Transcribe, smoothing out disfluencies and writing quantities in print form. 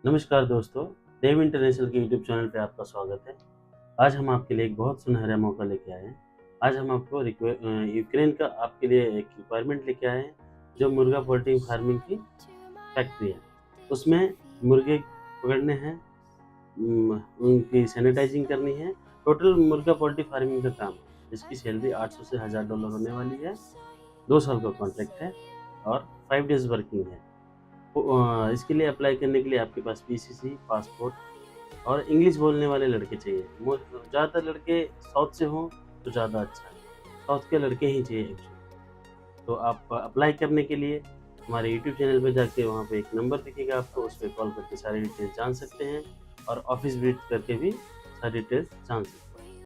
नमस्कार दोस्तों, देव इंटरनेशनल के यूट्यूब चैनल पे आपका स्वागत है। आज हम आपके लिए एक बहुत सुनहरा मौका लेके आए हैं। आज हम आपको यूक्रेन का आपके लिए एक रिक्वायरमेंट लेके आए हैं, जो मुर्गा पोल्ट्री फार्मिंग की फैक्ट्री है। उसमें मुर्गे पकड़ने हैं, उनकी सैनिटाइजिंग करनी है। टोटल मुर्गा पोल्ट्री फार्मिंग का काम है, जिसकी सैलरी 800 से $1000 होने वाली है। 2 साल का कॉन्ट्रैक्ट है और 5 डेज़ वर्किंग है। इसके लिए अप्लाई करने के लिए आपके पास पीसीसी, पासपोर्ट और इंग्लिश बोलने वाले लड़के चाहिए। ज़्यादातर लड़के साउथ से हों तो ज़्यादा अच्छा है। साउथ के लड़के ही चाहिए एक्चुअली। तो आप अप्लाई करने के लिए हमारे यूट्यूब चैनल पे जाके वहाँ पे एक नंबर दिखेगा आपको, उस पे कॉल करके सारी डिटेल्स जान सकते हैं और ऑफ़िस विज़िट करके भी सारी डिटेल्स जान सकते हैं।